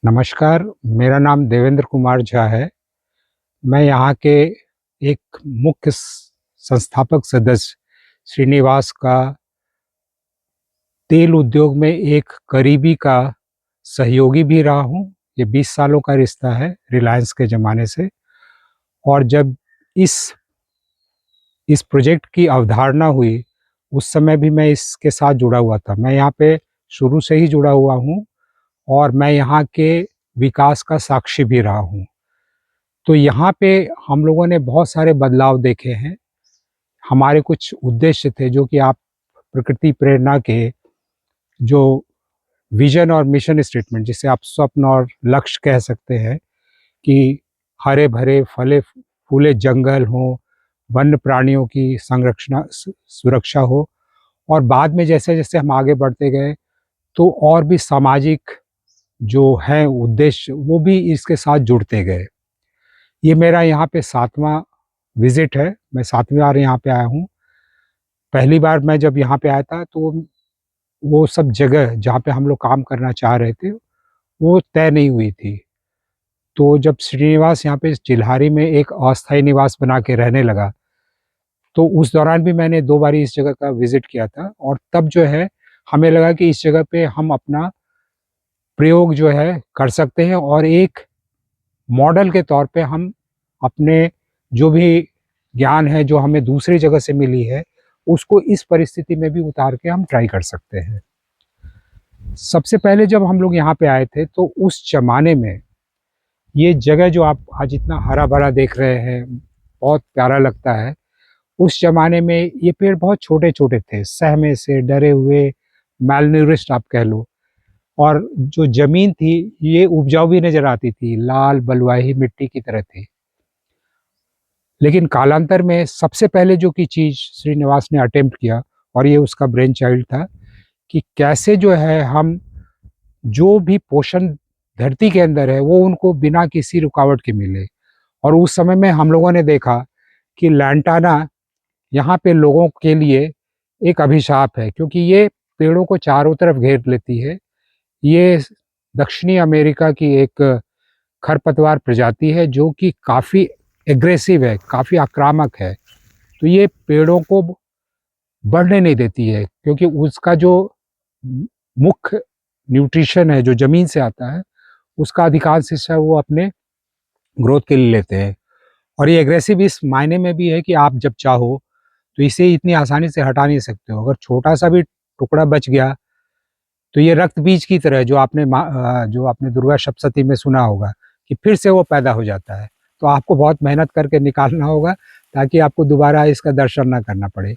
नमस्कार, मेरा नाम देवेंद्र कुमार झा है। मैं यहाँ के एक मुख्य संस्थापक सदस्य श्रीनिवास का तेल उद्योग में एक करीबी का सहयोगी भी रहा हूँ। ये 20 सालों का रिश्ता है रिलायंस के ज़माने से। और जब इस इस प्रोजेक्ट की अवधारणा हुई, उस समय भी मैं इसके साथ जुड़ा हुआ था। मैं यहाँ पे शुरू से ही जुड़ा हुआ हूँ और मैं यहाँ के विकास का साक्षी भी रहा हूँ। तो यहाँ पे हम लोगों ने बहुत सारे बदलाव देखे हैं। हमारे कुछ उद्देश्य थे जो कि आप प्रकृति प्रेरणा के जो विज़न और मिशन स्टेटमेंट, जिसे आप स्वप्न और लक्ष्य कह सकते हैं, कि हरे-भरे, फले-फूले जंगल हों, वन्य प्राणियों की सुरक्षा हो। और बाद में जैसे-जैसे हम आगे बढ़ते गए, तो और भी सामाजिक जो हैं उद्देश्य, वो भी इसके साथ जुड़ते गए। ये मेरा यहाँ पे 7वां विज़िट है, मैं 7वीं बार यहाँ पे आया हूँ। पहली बार मैं जब यहाँ पे आया था, तो वो सब जगह जहाँ पे हम लोग काम करना चाह रहे थे, वो तय नहीं हुई थी। तो जब श्रीनिवास यहाँ पे चिल्हारी में एक अस्थायी निवास बना के रहने लगा, तो उस दौरान भी मैंने 2 बारी इस जगह का विज़िट किया था। और तब जो है, हमें लगा कि इस जगह पे हम अपना प्रयोग जो है कर सकते हैं और एक मॉडल के तौर पे हम अपने जो भी ज्ञान है, जो हमें दूसरी जगह से मिली है, उसको इस परिस्थिति में भी उतार के हम ट्राई कर सकते हैं। सबसे पहले जब हम लोग यहाँ पे आए थे, तो उस ज़माने में ये जगह जो आप आज इतना हरा-भरा देख रहे हैं, बहुत प्यारा लगता है। उस ज़माने में ये पेड़ बहुत छोटे-छोटे थे, सहमे से, डरे हुए, मालन्यूरिश्ड आप कह लो। और जो ज़मीन थी, ये उपजाऊ भी नज़र आती थी, लाल बलुआही मिट्टी की तरह थी। लेकिन कालांतर में सबसे पहले जो की चीज़ श्रीनिवास ने अटेम्प्ट किया, और ये उसका ब्रेन चाइल्ड था, कि कैसे जो है हम जो भी पोषण धरती के अंदर है, वो उनको बिना किसी रुकावट के मिले। और उस समय में हम लोगों ने देखा कि लैंटाना यहाँ पे लोगों के लिए एक अभिशाप है, क्योंकि ये पेड़ों को चारों तरफ घेर लेती है। ये दक्षिणी अमेरिका की एक खरपतवार प्रजाति है जो कि काफ़ी एग्रेसिव है, काफ़ी आक्रामक है। तो ये पेड़ों को बढ़ने नहीं देती है, क्योंकि उसका जो मुख्य न्यूट्रिशन है जो ज़मीन से आता है, उसका अधिकांश हिस्सा वो अपने ग्रोथ के लिए लेते हैं। और ये एग्रेसिव इस मायने में भी है कि आप जब चाहो तो इसे इतनी आसानी से हटा नहीं सकते हो। अगर छोटा-सा भी टुकड़ा बच गया, तो ये रक्त बीज की तरह, जो आपने दुर्गा सप्तशती में सुना होगा, कि फिर से वो पैदा हो जाता है। तो आपको बहुत मेहनत करके निकालना होगा, ताकि आपको दोबारा इसका दर्शन ना करना पड़े।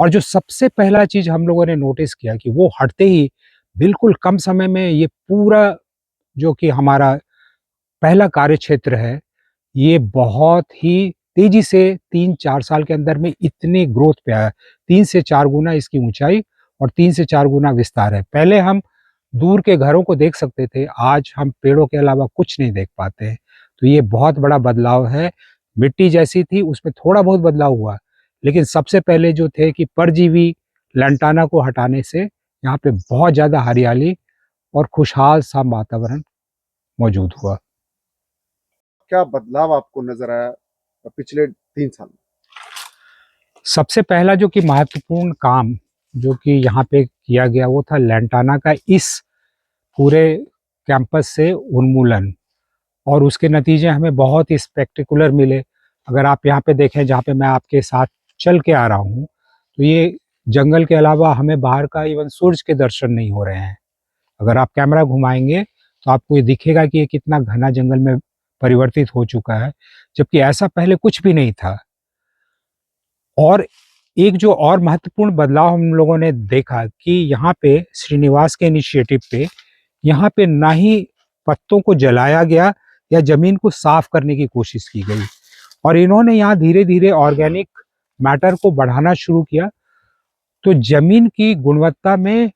और जो सबसे पहला चीज़ हम लोगों ने नोटिस किया, कि वो हटते ही बिल्कुल कम समय में ये पूरा जो कि हमारा पहला कार्यक्षेत्र है, ये बहुत ही तेज़ी से 3-4 साल के अंदर में इतनी ग्रोथ पे आया। 3 से 4 गुना इसकी ऊँचाई और 3 से 4 गुना विस्तार है। पहले हम दूर के घरों को देख सकते थे, आज हम पेड़ों के अलावा कुछ नहीं देख पाते हैं। तो ये बहुत बड़ा बदलाव है। मिट्टी जैसी थी, उसमें थोड़ा बहुत बदलाव हुआ, लेकिन सबसे पहले जो थे कि परजीवी लैंटाना को हटाने से यहाँ पे बहुत ज़्यादा हरियाली और खुशहाल सा वातावरण मौजूद हुआ। क्या बदलाव आपको नज़र आया पिछले 3 साल में? सबसे पहला जो कि महत्वपूर्ण काम जो कि यहाँ पे किया गया, वो था लैंटाना का इस पूरे कैंपस से उन्मूलन। और उसके नतीजे हमें बहुत ही स्पेक्टेकुलर मिले। अगर आप यहाँ पे देखें, जहाँ पे मैं आपके साथ चल के आ रहा हूँ, तो ये जंगल के अलावा हमें बाहर का इवन सूरज के दर्शन नहीं हो रहे हैं। अगर आप कैमरा घुमाएँगे, तो आपको ये दिखेगा कि ये कितना घना जंगल में परिवर्तित हो चुका है, जबकि ऐसा पहले कुछ भी नहीं था। और एक जो और महत्वपूर्ण बदलाव हम लोगों ने देखा, कि यहाँ पे श्रीनिवास के इनिशिएटिव पे, यहाँ पे ना ही पत्तों को जलाया गया या ज़मीन को साफ करने की कोशिश की गई। और इन्होंने यहाँ धीरे-धीरे ऑर्गेनिक मैटर को बढ़ाना शुरू किया, तो ज़मीन की गुणवत्ता में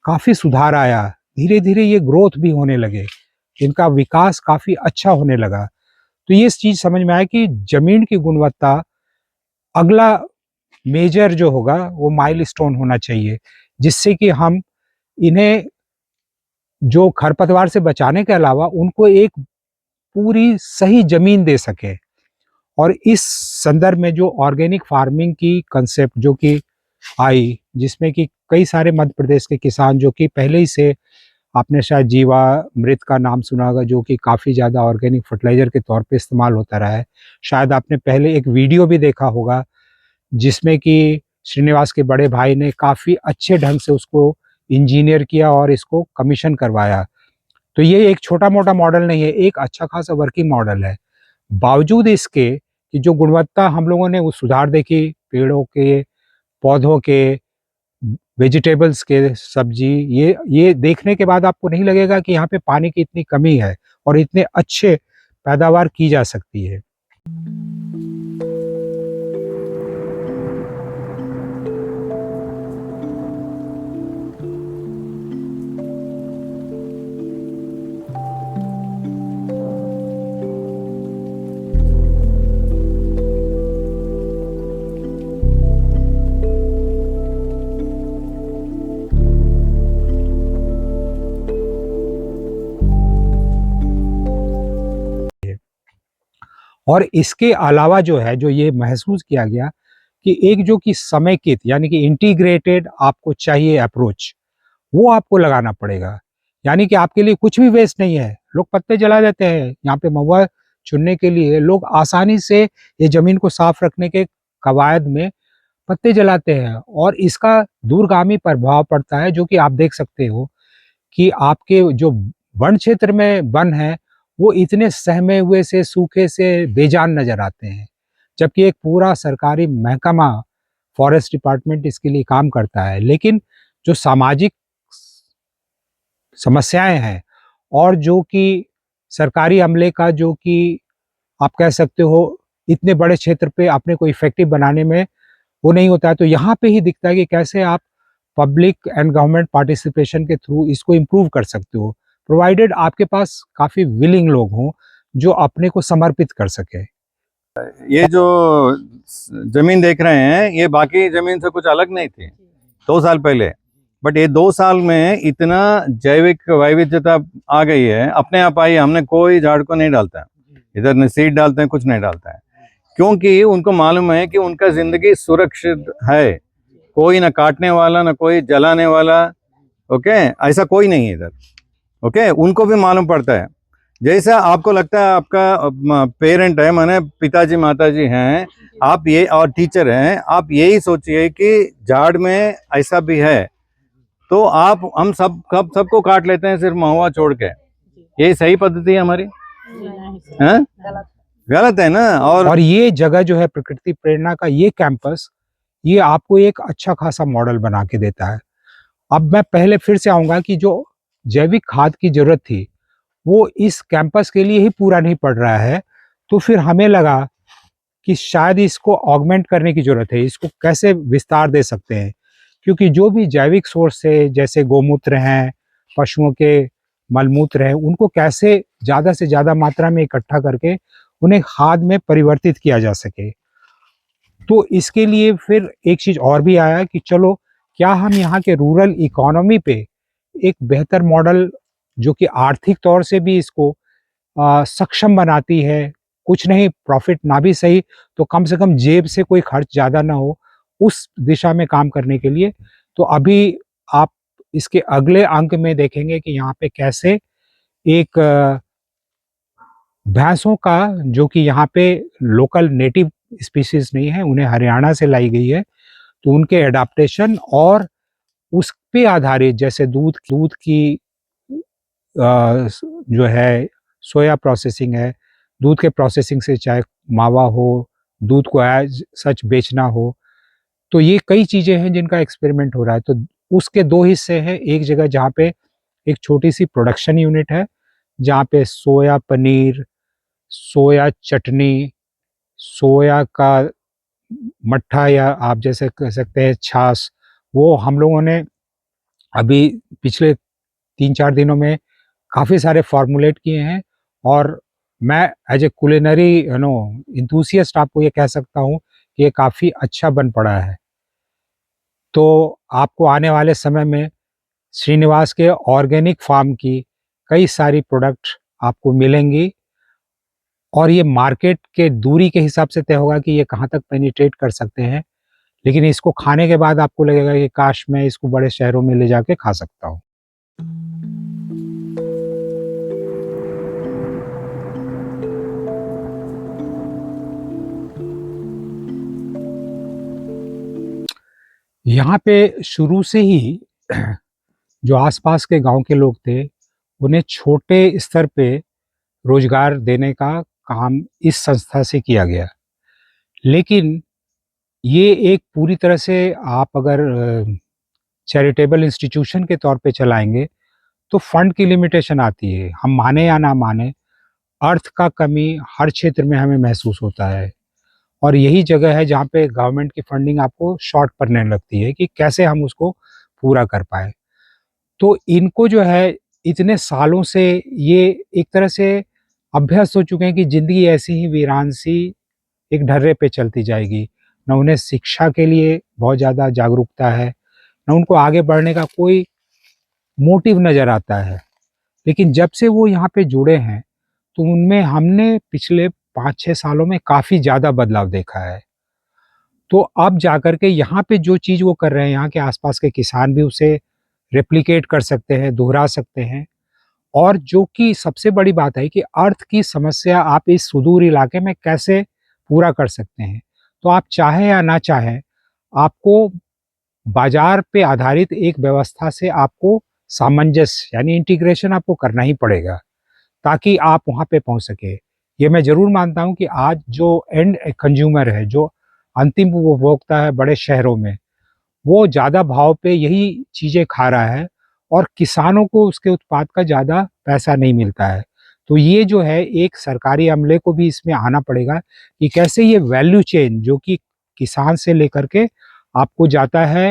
काफ़ी सुधार आया। धीरे-धीरे ये ग्रोथ भी होने लगे, इनका विकास काफ़ी अच्छा होने लगा। तो ये चीज़ समझ में आया कि ज़मीन की गुणवत्ता अगला मेजर जो होगा, वो माइलस्टोन होना चाहिए, जिससे कि हम इन्हें जो खरपतवार से बचाने के अलावा उनको एक पूरी सही ज़मीन दे सके। और इस संदर्भ में जो ऑर्गेनिक फार्मिंग की कंसेप्ट जो कि आई, जिसमें कि कई सारे मध्य प्रदेश के किसान जो कि पहले ही से, आपने शायद जीवामृत का नाम सुना होगा जो कि काफ़ी ज़्यादा ऑर्गेनिक फर्टिलाइज़र के तौर पे इस्तेमाल होता रहा है। शायद आपने पहले एक वीडियो भी देखा होगा जिसमें कि श्रीनिवास के बड़े भाई ने काफ़ी अच्छे ढंग से उसको इंजीनियर किया और इसको कमीशन करवाया। तो ये एक छोटा-मोटा मॉडल नहीं है, एक अच्छा खासा वर्किंग मॉडल है। बावजूद इसके कि जो गुणवत्ता हम लोगों ने वो सुधार देखी, पेड़ों के, पौधों के, वेजिटेबल्स के, सब्जी, ये देखने के बाद आपको नहीं लगेगा कि यहाँ पे पानी की इतनी कमी है और इतने अच्छे पैदावार की जा सकती है। और इसके अलावा जो है, जो ये महसूस किया गया कि एक जो कि समेकित यानी कि इंटीग्रेटेड आपको चाहिए अप्रोच, वो आपको लगाना पड़ेगा। यानी कि आपके लिए कुछ भी वेस्ट नहीं है। लोग पत्ते जला देते हैं, यहाँ पे महुआ चुनने के लिए लोग आसानी से ये ज़मीन को साफ रखने के कवायद में पत्ते जलाते हैं और इसका दूरगामी प्रभाव पड़ता है, जो कि आप देख सकते हो कि आपके जो वन क्षेत्र में वन है, वो इतने सहमे हुए से, सूखे से बेजान नज़र आते हैं। जबकि एक पूरा सरकारी महकमा फॉरेस्ट डिपार्टमेंट इसके लिए काम करता है। लेकिन जो सामाजिक समस्याएँ हैं और जो कि सरकारी अमले का जो कि आप कह सकते हो इतने बड़े क्षेत्र पे अपने को इफ़ेक्टिव बनाने में वो नहीं होता है, तो यहाँ पे ही दिखता है कि कैसे आप पब्लिक एंड गवर्नमेंट पार्टिसिपेशन के थ्रू इसको इम्प्रूव कर सकते हो, प्रोवाइडेड आपके पास काफ़ी विलिंग लोग हों, जो अपने को समर्पित कर सकें। ये जो जमीन देख रहे हैं ये बाकी जमीन से कुछ अलग नहीं थी 2 साल पहले, बट ये 2 साल में इतना जैविक वैविध्यता आ गई है, अपने आप आई है। हमने कोई झाड़ को नहीं डालता है, इधर न सीड डालते हैं, कुछ नहीं डालता है, क्योंकि उनको मालूम है कि उनका जिंदगी सुरक्षित है। कोई ना काटने वाला, ना कोई जलाने वाला, ओके, ऐसा कोई नहीं है इधर, ओके। उनको भी मालूम पड़ता है। जैसा आपको लगता है आपका पेरेंट है, माने पिताजी माताजी हैं, आप ये और टीचर हैं, आप यही सोचिए कि झाड़ में ऐसा भी है, तो आप हम सबको काट लेते हैं सिर्फ महुआ छोड़ के। यही सही पद्धति है हमारी? हैं? गलत है ना। और ये जगह जो है प्रकृति प्रेरणा का ये कैंपस, ये आपको एक अच्छा खासा मॉडल बना के देता है। अब मैं पहले फिर से आऊँगा कि जो जैविक खाद की ज़रूरत थी, वो इस कैंपस के लिए ही पूरा नहीं पड़ रहा है, तो फिर हमें लगा कि शायद इसको ऑगमेंट करने की ज़रूरत है, इसको कैसे विस्तार दे सकते हैं। क्योंकि जो भी जैविक सोर्स है, जैसे गोमूत्र हैं, पशुओं के मलमूत्र हैं, उनको कैसे ज़्यादा से ज़्यादा मात्रा में इकट्ठा करके उन्हें खाद में परिवर्तित किया जा सके। तो इसके लिए फिर एक चीज़ और भी आया कि चलो, क्या हम यहाँ के रूरल इकोनॉमी पे एक बेहतर मॉडल जो कि आर्थिक तौर से भी इसको सक्षम बनाती है, कुछ नहीं प्रॉफ़िट ना भी सही, तो कम से कम जेब से कोई खर्च ज़्यादा ना हो, उस दिशा में काम करने के लिए। तो अभी आप इसके अगले अंक में देखेंगे कि यहाँ पे कैसे एक भैंसों का, जो कि यहाँ पे लोकल नेटिव स्पीशीज़ नहीं है, उन्हें हरियाणा से लाई गई है, तो उनके एडाप्टेशन और उस पे आधारित, जैसे दूध की जो है सोया प्रोसेसिंग है, दूध के प्रोसेसिंग से चाहे मावा हो, दूध को एज़ सच बेचना हो, तो ये कई चीज़ें हैं जिनका एक्सपेरिमेंट हो रहा है। तो उसके 2 हिस्से हैं, एक जगह जहाँ पे एक छोटी-सी प्रोडक्शन यूनिट है, जहाँ पे सोया पनीर, सोया चटनी, सोया का मट्ठा या आप जैसे कह सकते हैं छाछ, वो हम लोगों ने अभी पिछले 3-4 दिनों में काफ़ी सारे फ़ॉर्मुलेट किए हैं। और मैं एज़ ए कुलिनरी एंथुसियास्ट आपको ये कह सकता हूँ कि ये काफ़ी अच्छा बन पड़ा है। तो आपको आने वाले समय में श्रीनिवास के ऑर्गेनिक फार्म की कई सारी प्रोडक्ट आपको मिलेंगी और ये मार्केट के दूरी के हिसाब से तय होगा कि ये कहाँ तक पेनिट्रेट कर सकते हैं, लेकिन इसको खाने के बाद आपको लगेगा कि काश मैं इसको बड़े शहरों में ले जाके खा सकता हूँ। यहाँ पे शुरू से ही जो आसपास के गांव के लोग थे, उन्हें छोटे स्तर पे रोजगार देने का काम इस संस्था से किया गया। लेकिन ये एक पूरी तरह से आप अगर चैरिटेबल इंस्टीट्यूशन के तौर पे चलाएंगे तो फंड की लिमिटेशन आती है। हम माने या ना माने, अर्थ का कमी हर क्षेत्र में हमें महसूस होता है और यही जगह है जहाँ पे गवर्नमेंट की फंडिंग आपको शॉर्ट पड़ने लगती है कि कैसे हम उसको पूरा कर पाए। तो इनको जो है इतने सालों से ये एक तरह से अभ्यस्त हो चुके हैं कि जिंदगी ऐसी ही वीरान सी एक ढर्रे पे चलती जाएगी। न उन्हें शिक्षा के लिए बहुत ज़्यादा जागरूकता है, न उनको आगे बढ़ने का कोई मोटिव नज़र आता है। लेकिन जब से वो यहाँ पे जुड़े हैं, तो उनमें हमने पिछले 5-6 सालों में काफ़ी ज़्यादा बदलाव देखा है। तो अब जाकर के यहाँ पे जो चीज़ वो कर रहे हैं, यहाँ के आसपास के किसान भी उसे रेप्लिकेट कर सकते हैं, दोहरा सकते हैं। और जो कि सबसे बड़ी बात है कि अर्थ की समस्या आप इस सुदूर इलाके में कैसे पूरा कर सकते हैं। तो आप चाहें या ना चाहें, आपको बाजार पे आधारित एक व्यवस्था से आपको सामंजस्य यानी इंटीग्रेशन आपको करना ही पड़ेगा, ताकि आप वहाँ पे पहुँच सके। ये मैं ज़रूर मानता हूँ कि आज जो एंड कंज्यूमर है, जो अंतिम उपभोक्ता है बड़े शहरों में, वो ज़्यादा भाव पे यही चीज़ें खा रहा है और किसानों को उसके उत्पाद का ज़्यादा पैसा नहीं मिलता है। तो ये जो है एक सरकारी अमले को भी इसमें आना पड़ेगा कि कैसे ये वैल्यू चेन जो कि किसान से लेकर के आपको जाता है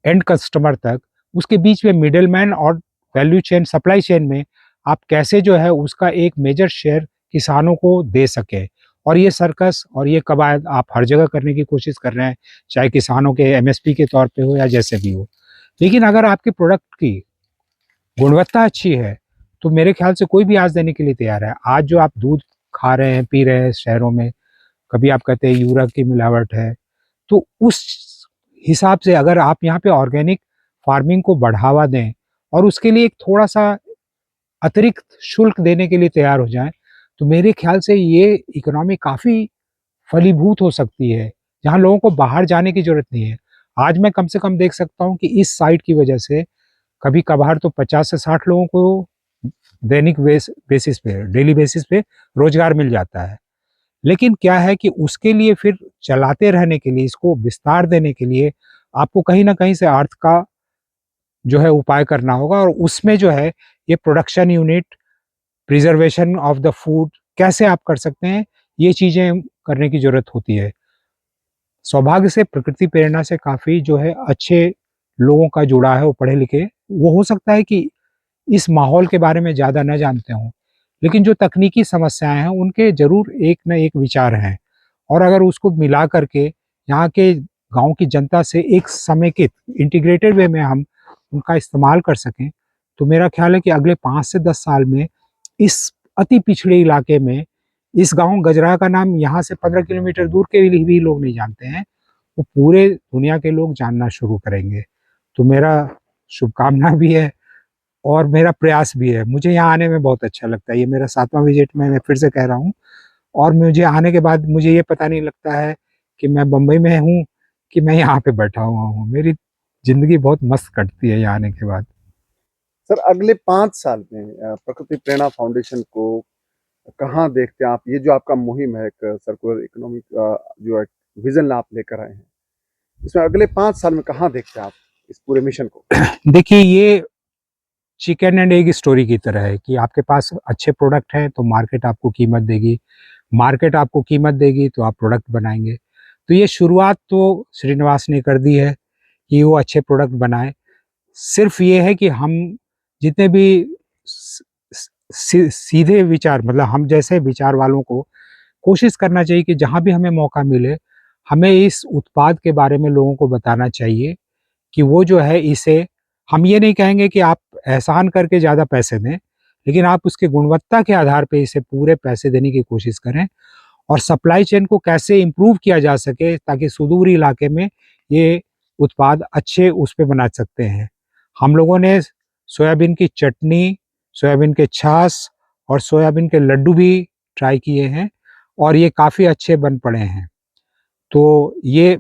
एंड कस्टमर तक, उसके बीच में मिडलमैन और वैल्यू चेन सप्लाई चेन में आप कैसे जो है उसका एक मेजर शेयर किसानों को दे सके। और ये सर्कस और ये कवायद आप हर जगह करने की कोशिश कर रहे हैं, चाहे किसानों के एमएसपी के तौर पे हो या जैसे भी हो। लेकिन अगर आपके प्रोडक्ट की गुणवत्ता अच्छी है, तो मेरे ख्याल से कोई भी आज देने के लिए तैयार है। आज जो आप दूध खा रहे हैं, पी रहे हैं शहरों में, कभी आप कहते हैं यूरिया की मिलावट है, तो उस हिसाब से अगर आप यहाँ पे ऑर्गेनिक फार्मिंग को बढ़ावा दें और उसके लिए एक थोड़ा-सा अतिरिक्त शुल्क देने के लिए तैयार हो जाएँ, तो मेरे ख्याल से ये इकोनॉमी काफ़ी फलीभूत हो सकती है, जहाँ लोगों को बाहर जाने की ज़रूरत नहीं है। आज मैं कम से कम देख सकता हूँ कि इस साइट की वजह से कभी-कभार तो 50 से 60 लोगों को दैनिक बेसिस पे, डेली बेसिस पे रोज़गार मिल जाता है। लेकिन क्या है कि उसके लिए फिर चलाते रहने के लिए, इसको विस्तार देने के लिए आपको कहीं न कहीं से अर्थ का जो है उपाय करना होगा और उसमें जो है ये production unit, preservation of the food कैसे आप कर सकते हैं, ये चीज़ें करने की ज़रूरत होती है। सौभाग्य से प्रकृति प्रेरणा से काफ़ी जो है अच्छे लोगों का जुड़ा है, वो पढ़े-लिखे। वो हो सकता है कि इस माहौल के बारे में ज़्यादा न जानते हों, लेकिन जो तकनीकी समस्याएँ हैं, उनके ज़रूर एक न एक विचार हैं और अगर उसको मिला कर के यहाँ के गाँव की जनता से एक समेकित इंटीग्रेटेड वे में हम उनका इस्तेमाल कर सकें, तो मेरा ख़्याल है कि अगले 5 से 10 साल में इस अति पिछड़े इलाके में इस गाँव गजरा का नाम यहाँ से 15 किलोमीटर दूर के लिए भी लोग नहीं जानते हैं, वो पूरे दुनिया के लोग जानना शुरू करेंगे। तो मेरा शुभकामना भी है और मेरा प्रयास भी है। मुझे यहाँ आने में बहुत अच्छा लगता है। ये मेरा 7वाँ विज़िट मैं फिर से कह रहा हूँ और मुझे आने के बाद मुझे ये पता नहीं लगता है कि मैं बम्बई में हूँ कि मैं यहाँ पे बैठा हुआ हूँ। मेरी ज़िंदगी बहुत मस्त कटती है यहाँ आने के बाद। सर अगले 5 साल में प्रकृति प्रेरणा फाउंडेशन को कहाँ देखते हैं आप? ये जो आपका मुहिम है एक सर्कुलर इकोनॉमी जो एक विज़न आप लेकर आए हैं, इसमें अगले 5 साल में कहाँ देखते हैं आप इस पूरे मिशन को? देखिए ये चिकन एंड एग स्टोरी की तरह है कि आपके पास अच्छे प्रोडक्ट हैं तो मार्केट आपको कीमत देगी, मार्केट आपको कीमत देगी तो आप प्रोडक्ट बनाएँगे। तो ये शुरुआत तो श्रीनिवास ने कर दी है कि वो अच्छे प्रोडक्ट बनाएँ। सिर्फ़ ये है कि हम जितने भी स स सीधे विचार मतलब हम जैसे विचार वालों को कोशिश करना चाहिए कि जहाँ भी हमें मौका मिले, हमें इस उत्पाद के बारे में लोगों को बताना चाहिए कि वो जो है इसे हम ये नहीं कहेंगे कि आप एहसान करके ज़्यादा पैसे दें, लेकिन आप उसकी गुणवत्ता के आधार पे इसे पूरे पैसे देने की कोशिश करें और सप्लाई चेन को कैसे इम्प्रूव किया जा सके ताकि सुदूर इलाके में ये उत्पाद अच्छे उस पे बना सकते हैं। हम लोगों ने सोयाबीन की चटनी, सोयाबीन के छाछ और सोयाबीन के लड्डू भी ट्राई किए हैं और ये काफ़ी अच्छे बन पड़े हैं। तो ये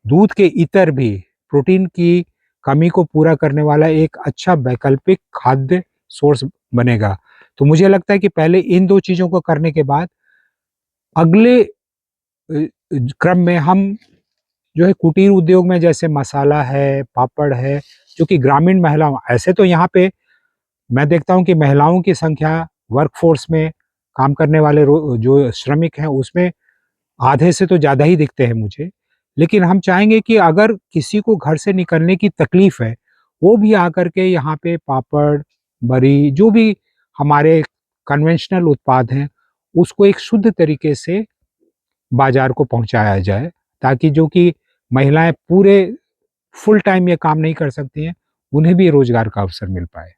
दूध के इतर भी प्रोटीन की कमी को पूरा करने वाला एक अच्छा वैकल्पिक खाद्य सोर्स बनेगा। तो मुझे लगता है कि पहले इन 2 चीज़ों को करने के बाद अगले क्रम में हम जो है कुटीर उद्योग में जैसे मसाला है, पापड़ है, जो कि ग्रामीण महिलाओं ऐसे तो यहाँ पे मैं देखता हूँ कि महिलाओं की संख्या वर्कफ़ोर्स में काम करने वाले जो श्रमिक हैं उसमें आधे से तो ज़्यादा ही दिखते हैं मुझे। लेकिन हम चाहेंगे कि अगर किसी को घर से निकलने की तकलीफ़ है, वो भी आकर के यहाँ पे पापड़, बरी जो भी हमारे कन्वेंशनल उत्पाद हैं, उसको एक शुद्ध तरीके से बाज़ार को पहुँचाया जाए, ताकि जो कि महिलाएँ पूरे फुल टाइम ये काम नहीं कर सकती हैं, उन्हें भी रोज़गार का अवसर मिल पाए।